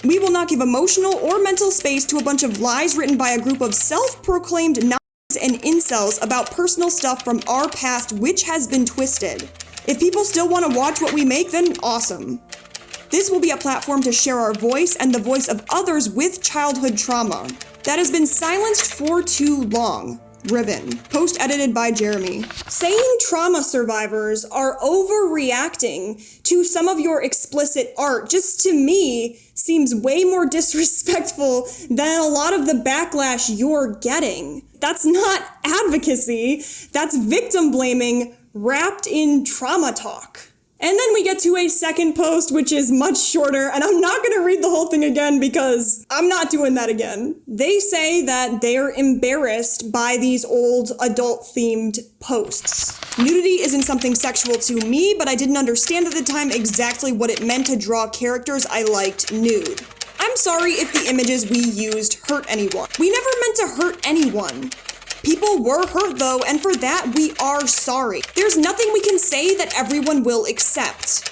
[SPEAKER 2] We will not give emotional or mental space to a bunch of lies written by a group of self-proclaimed Nazis and incels about personal stuff from our past which has been twisted. If people still want to watch what we make, then awesome. This will be a platform to share our voice and the voice of others with childhood trauma that has been silenced for too long. Ribbon. Post edited by Jeremy. Saying trauma survivors are overreacting to some of your explicit art just to me seems way more disrespectful than a lot of the backlash you're getting. That's not advocacy. That's victim blaming wrapped in trauma talk. And then we get to a second post, which is much shorter, and I'm not going to read the whole thing again because I'm not doing that again. They say that they're embarrassed by these old adult-themed posts. Nudity isn't something sexual to me, but I didn't understand at the time exactly what it meant to draw characters I liked nude. I'm sorry if the images we used hurt anyone. We never meant to hurt anyone. People were hurt though, and for that we are sorry. There's nothing we can say that everyone will accept.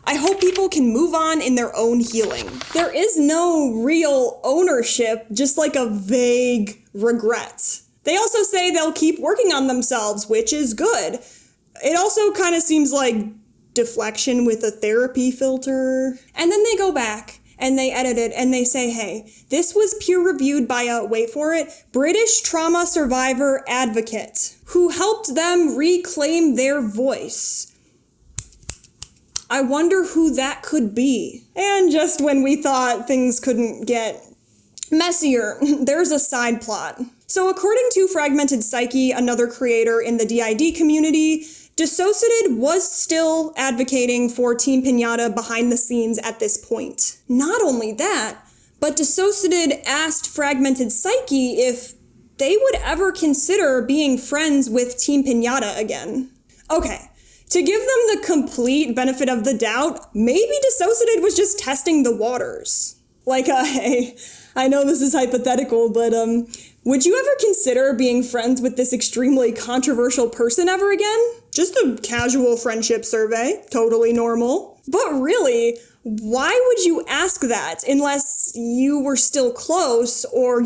[SPEAKER 2] I hope people can move on in their own healing. There is no real ownership, just like a vague regret. They also say they'll keep working on themselves, which is good. It also kind of seems like deflection with a therapy filter. And then they go back and they edit it and they say, hey, this was peer-reviewed by a, wait for it, British trauma survivor advocate who helped them reclaim their voice. I wonder who that could be. And just when we thought things couldn't get messier, there's a side plot. So according to Fragmented Psyche, another creator in the DID community, DissociaDID was still advocating for Team Pinata behind the scenes at this point. Not only that, but DissociaDID asked Fragmented Psyche if they would ever consider being friends with Team Pinata again. Okay, to give them the complete benefit of the doubt, maybe DissociaDID was just testing the waters. Like, hey, I know this is hypothetical, but would you ever consider being friends with this extremely controversial person ever again? Just a casual friendship survey, totally normal. But really, why would you ask that unless you were still close or,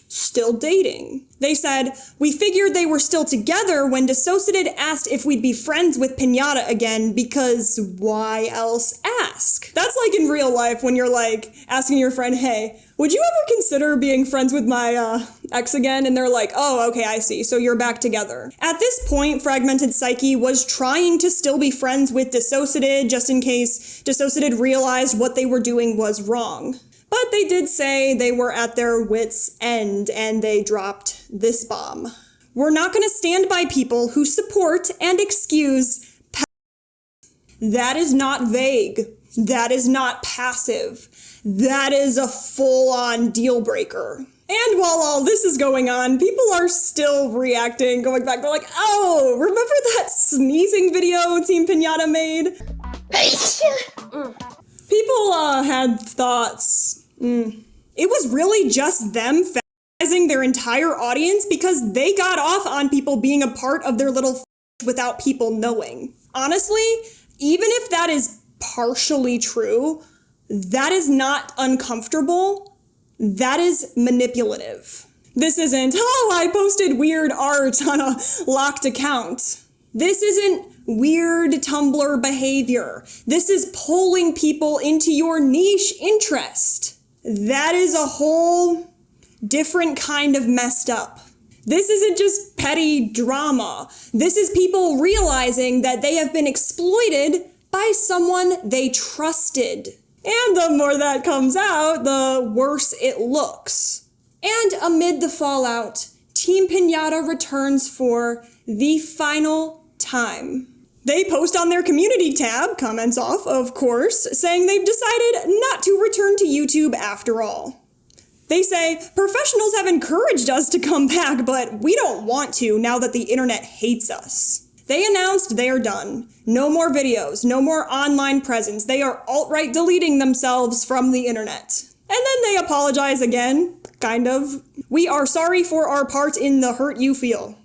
[SPEAKER 2] still dating? They said, we figured they were still together when DissociaDID asked if we'd be friends with Pinata again because why else ask? That's like in real life when you're like asking your friend, hey, would you ever consider being friends with my ex again? And they're like, oh, okay, I see. So you're back together. At this point, Fragmented Psyche was trying to still be friends with DissociaDID just in case DissociaDID realized what they were doing was wrong. But they did say they were at their wits' end and they dropped this bomb. We're not going to stand by people who support and excuse That is not vague. That is not passive. That is a full-on deal breaker. And while all this is going on, people are still reacting, going back, they're like, oh, remember that sneezing video Team Pinata made? People had thoughts. It was really just them fetishizing their entire audience because they got off on people being a part of their little without people knowing. Honestly, even if that is partially true, that is not uncomfortable. That is manipulative. This isn't, oh, I posted weird art on a locked account. This isn't weird Tumblr behavior. This is pulling people into your niche interest. That is a whole different kind of messed up. This isn't just petty drama. This is people realizing that they have been exploited by someone they trusted. And the more that comes out, the worse it looks. And amid the fallout, Team Pinata returns for the final time. They post on their community tab, comments off, of course, saying they've decided not to return to YouTube after all. They say, professionals have encouraged us to come back, but we don't want to now that the internet hates us. They announced they are done. No more videos, no more online presence. They are alt-right deleting themselves from the internet. And then they apologize again, kind of. We are sorry for our part in the hurt you feel.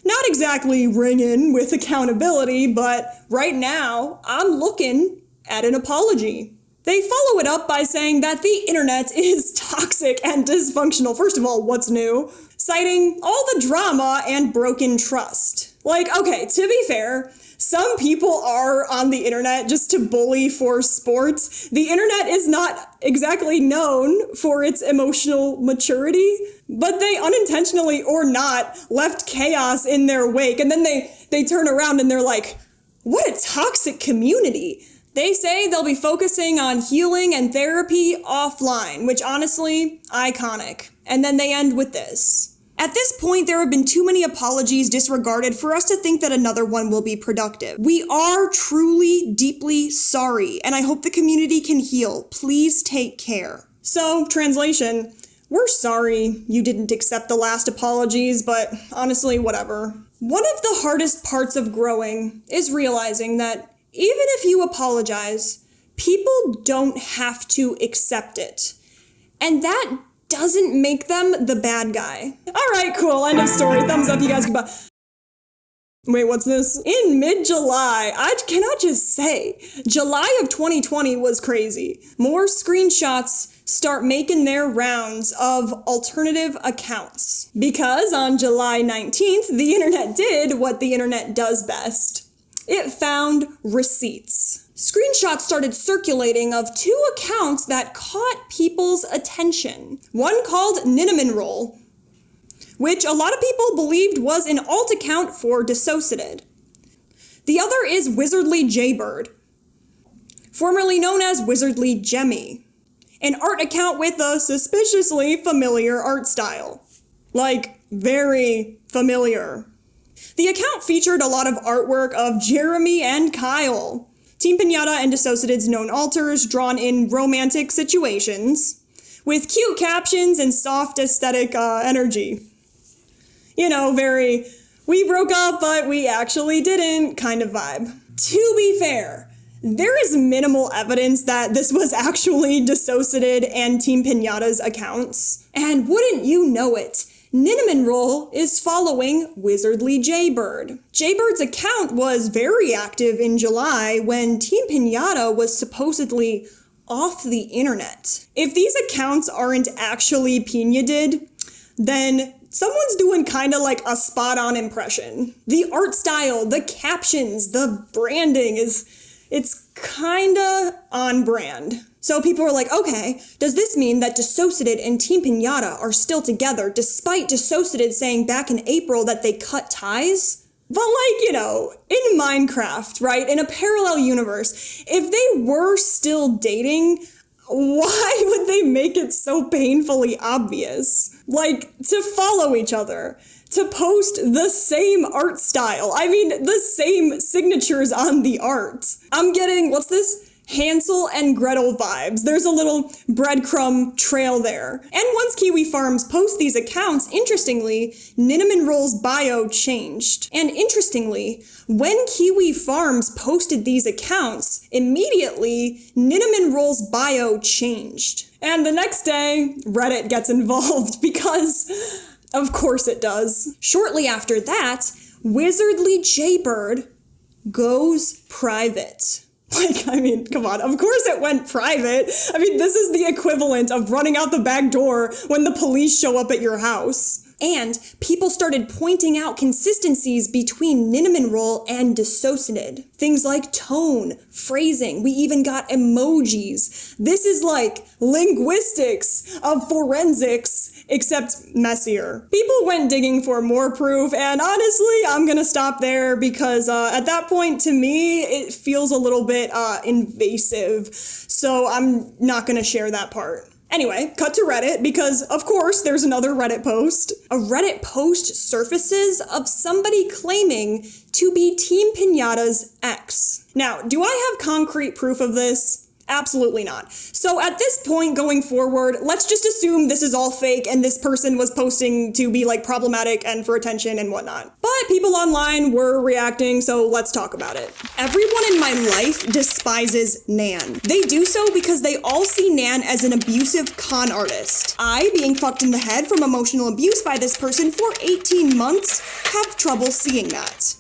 [SPEAKER 2] Not exactly ringing with accountability, but right now, I'm looking at an apology. They follow it up by saying that the internet is toxic and dysfunctional. First of all, what's new? Citing all the drama and broken trust. Like, okay, to be fair, some people are on the internet just to bully for sports. The internet is not exactly known for its emotional maturity, but they unintentionally or not left chaos in their wake. And then they turn around and they're like, what a toxic community. They say they'll be focusing on healing and therapy offline, which honestly, iconic. And then they end with this. At this point, there have been too many apologies disregarded for us to think that another one will be productive. We are truly, deeply sorry, and I hope the community can heal. Please take care. So, translation, we're sorry you didn't accept the last apologies, but honestly, whatever. One of the hardest parts of growing is realizing that even if you apologize, people don't have to accept it. And that doesn't make them the bad guy. All right, cool, end of story. Thumbs up, you guys. Goodbye. Wait, what's this? In mid-July, I cannot just say, July of 2020 was crazy. More screenshots start making their rounds of alternative accounts. Because on July 19th, the internet did what the internet does best. It found receipts. Screenshots started circulating of two accounts that caught people's attention. One called Ninnaminroll, which a lot of people believed was an alt account for DissociaDID. The other is Wizardly Jaybird, formerly known as Wizardly Jemmy, an art account with a suspiciously familiar art style. Like, very familiar. The account featured a lot of artwork of Jeremy and Kyle, Team Pinata and DissociaDID's known alters drawn in romantic situations, with cute captions and soft aesthetic energy. You know, very, we broke up, but we actually didn't kind of vibe. To be fair, there is minimal evidence that this was actually DissociaDID and Team Pinata's accounts. And wouldn't you know it, Ninnaminroll is following Wizardly Jaybird. Jaybird's account was very active in July when Team Pinata was supposedly off the internet. If these accounts aren't actually Piñata'd, then someone's doing kinda like a spot-on impression. The art style, the captions, the branding it's kinda on brand. So people are like, okay, does this mean that DissociaDID and Team Pinata are still together despite DissociaDID saying back in April that they cut ties? But like, you know, in Minecraft, right, in a parallel universe, if they were still dating, why would they make it so painfully obvious? Like, to follow each other, to post the same art style, I mean, the same signatures on the art. I'm getting, what's this? Hansel and Gretel vibes. There's a little breadcrumb trail there. And once Kiwi Farms post these accounts, interestingly, Ninnaminroll's bio changed. And interestingly, when Kiwi Farms posted these accounts, immediately Ninnaminroll's bio changed. And the next day, Reddit gets involved because, of course it does. Shortly after that, Wizardly Jaybird goes private. Like, I mean, come on, of course it went private. I mean, this is the equivalent of running out the back door when the police show up at your house. And people started pointing out consistencies between Ninnaminroll and DissociaDID. Things like tone, phrasing, we even got emojis. This is like linguistics of forensics, except messier. People went digging for more proof, and honestly, I'm gonna stop there because at that point, to me, it feels a little bit invasive, so I'm not gonna share that part. Anyway, cut to Reddit, because of course there's another Reddit post. A Reddit post surfaces of somebody claiming to be Team Pinata's ex. Now, do I have concrete proof of this? Absolutely not. So at this point going forward, let's just assume this is all fake and this person was posting to be like problematic and for attention and whatnot. But people online were reacting, so let's talk about it. Everyone in my life despises Nan. They do so because they all see Nan as an abusive con artist. I, being fucked in the head from emotional abuse by this person for 18 months, have trouble seeing that.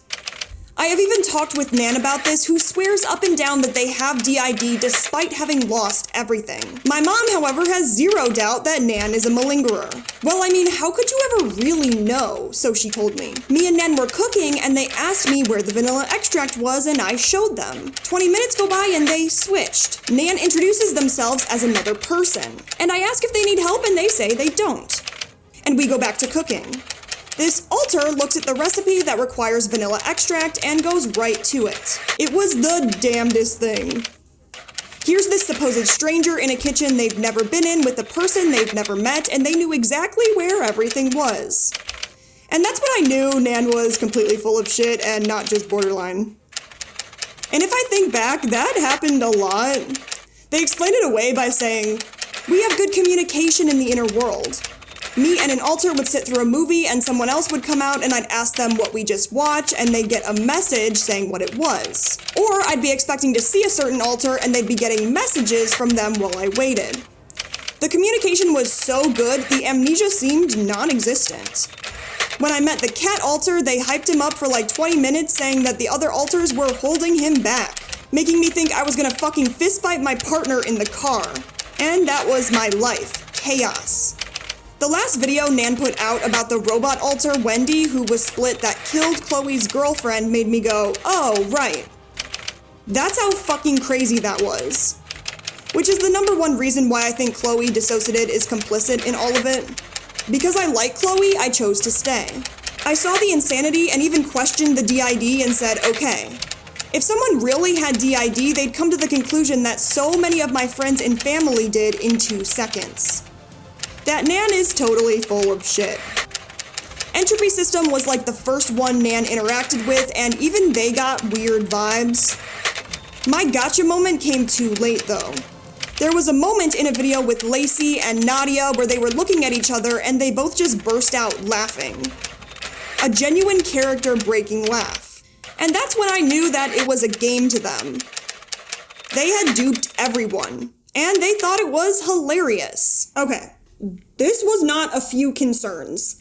[SPEAKER 2] I have even talked with Nan about this, who swears up and down that they have DID despite having lost everything. My mom, however, has zero doubt that Nan is a malingerer. Well, I mean, how could you ever really know? So she told me. Me and Nan were cooking and they asked me where the vanilla extract was and I showed them. 20 minutes go by and they switched. Nan introduces themselves as another person. And I ask if they need help and they say they don't. And we go back to cooking. This alter looks at the recipe that requires vanilla extract and goes right to it. It was the damnedest thing. Here's this supposed stranger in a kitchen they've never been in with a person they've never met, and they knew exactly where everything was. And that's when I knew Nan was completely full of shit and not just borderline. And if I think back, that happened a lot. They explained it away by saying, "We have good communication in the inner world. Me and an alter would sit through a movie and someone else would come out and I'd ask them what we just watched and they'd get a message saying what it was. Or I'd be expecting to see a certain alter and they'd be getting messages from them while I waited. The communication was so good, the amnesia seemed non-existent. When I met the cat alter, they hyped him up for like 20 minutes saying that the other alters were holding him back, making me think I was gonna fucking fistfight my partner in the car. And that was my life. Chaos. The last video Nan put out about the robot alter Wendy who was split that killed Chloe's girlfriend made me go, oh, right. That's how fucking crazy that was. Which is the #1 reason why I think Chloe DissociaDID is complicit in all of it. Because I like Chloe, I chose to stay. I saw the insanity and even questioned the DID and said, okay. If someone really had DID, they'd come to the conclusion that so many of my friends and family did in 2 seconds. That Nan is totally full of shit. Entropy System was like the first one Nan interacted with, and even they got weird vibes. My gotcha moment came too late though. There was a moment in a video with Lacey and Nadia where they were looking at each other and they both just burst out laughing. A genuine character-breaking laugh. And that's when I knew that it was a game to them. They had duped everyone, and they thought it was hilarious. Okay, this was not a few concerns.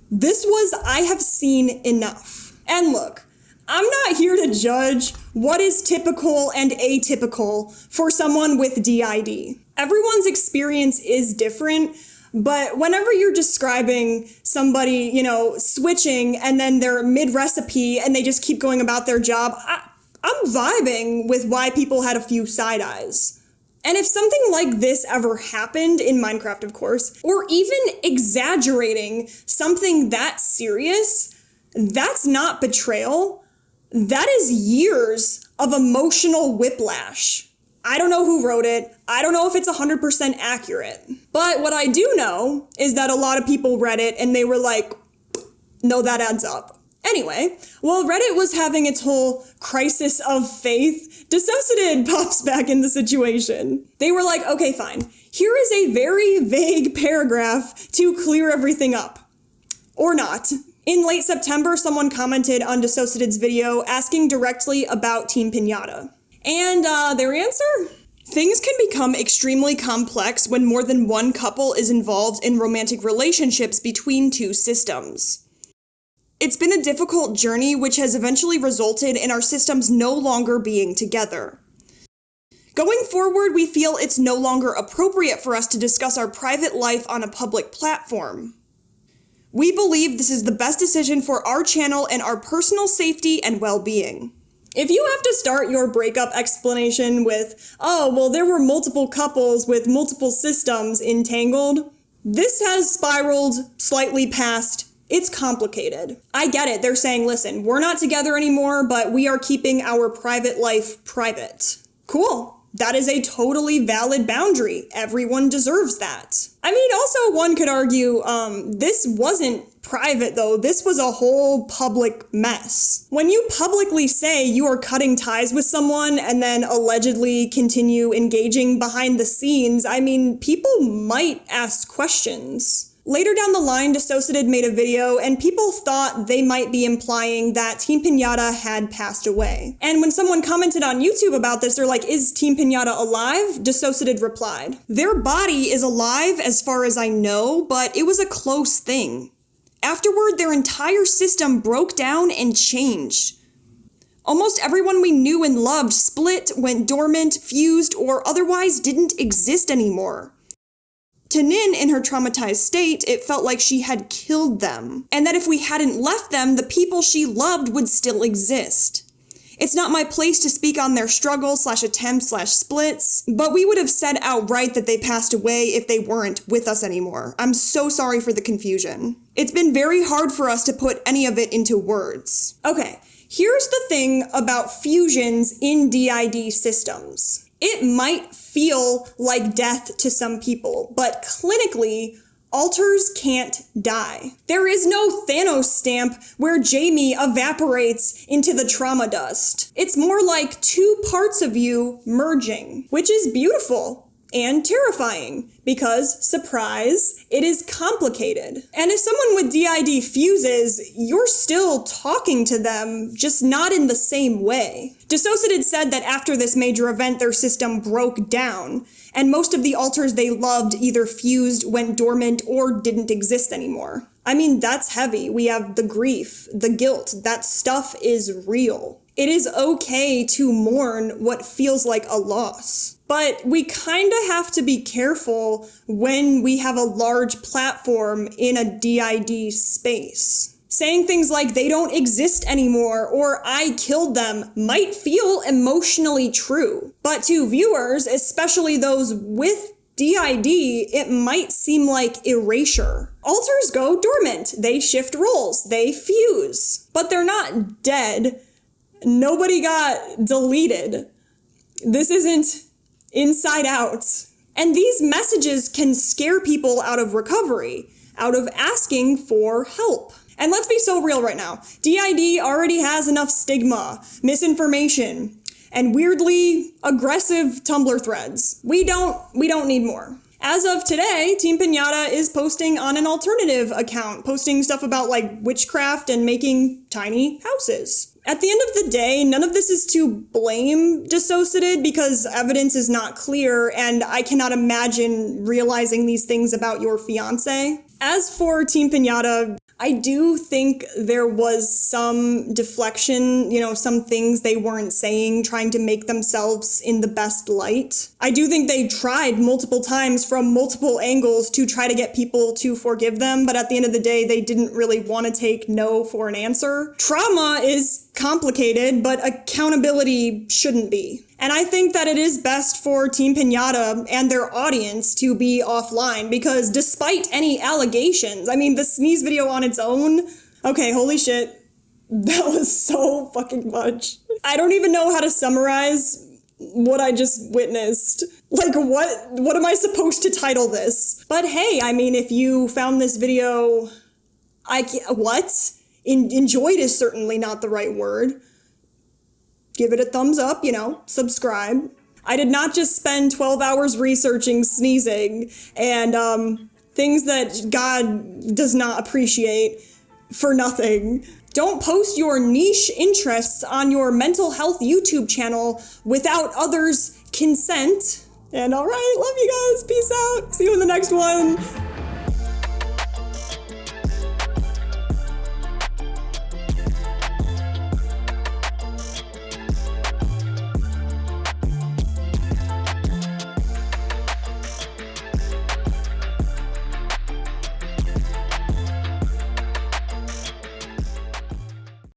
[SPEAKER 2] This was, I have seen enough. And look, I'm not here to judge what is typical and atypical for someone with DID. Everyone's experience is different, but whenever you're describing somebody, switching and then they're mid-recipe and they just keep going about their job, I'm vibing with why people had a few side eyes. And if something like this ever happened in Minecraft, of course, or even exaggerating something that serious, that's not betrayal. That is years of emotional whiplash. I don't know who wrote it. I don't know if it's 100% accurate. But what I do know is that a lot of people read it and they were like, no, that adds up. Anyway, while Reddit was having its whole crisis of faith, DissociaDID pops back in the situation. They were like, okay, fine. Here is a very vague paragraph to clear everything up. Or not. In late September, someone commented on DissociaDID's video asking directly about Team Pinata. And their answer? Things can become extremely complex when more than one couple is involved in romantic relationships between 2 systems. It's been a difficult journey which has eventually resulted in our systems no longer being together. Going forward, we feel it's no longer appropriate for us to discuss our private life on a public platform. We believe this is the best decision for our channel and our personal safety and well-being. If you have to start your breakup explanation with, oh, well, there were multiple couples with multiple systems entangled, this has spiraled slightly past, it's complicated. I get it. They're saying, listen, we're not together anymore, but we are keeping our private life private. Cool. That is a totally valid boundary. Everyone deserves that. I mean, also one could argue, this wasn't private though. This was a whole public mess. When you publicly say you are cutting ties with someone and then allegedly continue engaging behind the scenes, I mean, people might ask questions. Later down the line, DissociaDID made a video and people thought they might be implying that Team Pinata had passed away. And when someone commented on YouTube about this, they're like, is Team Pinata alive? DissociaDID replied, their body is alive as far as I know, but it was a close thing. Afterward, their entire system broke down and changed. Almost everyone we knew and loved split, went dormant, fused, or otherwise didn't exist anymore. To Nin, in her traumatized state, it felt like she had killed them, and that if we hadn't left them, the people she loved would still exist. It's not my place to speak on their struggles/attempts/splits, but we would have said outright that they passed away if they weren't with us anymore. I'm so sorry for the confusion. It's been very hard for us to put any of it into words. Okay, here's the thing about fusions in DID systems. It might feel like death to some people, but clinically, Alters can't die. There is no Thanos stamp where Jamie evaporates into the trauma dust. It's more like two parts of you merging, which is beautiful and terrifying because, surprise, it is complicated. And if someone with DID fuses, you're still talking to them, just not in the same way. DissociaDID said that after this major event, their system broke down, and most of the alters they loved either fused, went dormant, or didn't exist anymore. I mean, that's heavy. We have the grief, the guilt. That stuff is real. It is okay to mourn what feels like a loss. But we kind of have to be careful when we have a large platform in a DID space. Saying things like they don't exist anymore or I killed them might feel emotionally true. But to viewers, especially those with DID, it might seem like erasure. Alters go dormant, they shift roles, they fuse. But they're not dead. Nobody got deleted. This isn't Inside Out. And these messages can scare people out of recovery, out of asking for help. And let's be so real right now. DID already has enough stigma, misinformation, and weirdly aggressive Tumblr threads. We don't need more. As of today, Team Pinata is posting on an alternative account, posting stuff about like witchcraft and making tiny houses. At the end of the day, none of this is to blame DissociaDID because evidence is not clear and I cannot imagine realizing these things about your fiance. As for Team Pinata, I do think there was some deflection, some things they weren't saying, trying to make themselves in the best light. I do think they tried multiple times from multiple angles to try to get people to forgive them, but at the end of the day, they didn't really want to take no for an answer. Trauma is complicated, but accountability shouldn't be. And I think that it is best for Team Pinata and their audience to be offline because despite any allegations, I mean, the sneeze video on its own, okay, holy shit, that was so fucking much. I don't even know how to summarize what I just witnessed. Like, what am I supposed to title this? But hey, I mean, if you found this video, enjoyed is certainly not the right word. Give it a thumbs up, subscribe. I did not just spend 12 hours researching sneezing and things that God does not appreciate for nothing. Don't post your niche interests on your mental health YouTube channel without others' consent. And all right, love you guys. Peace out. See you in the next one.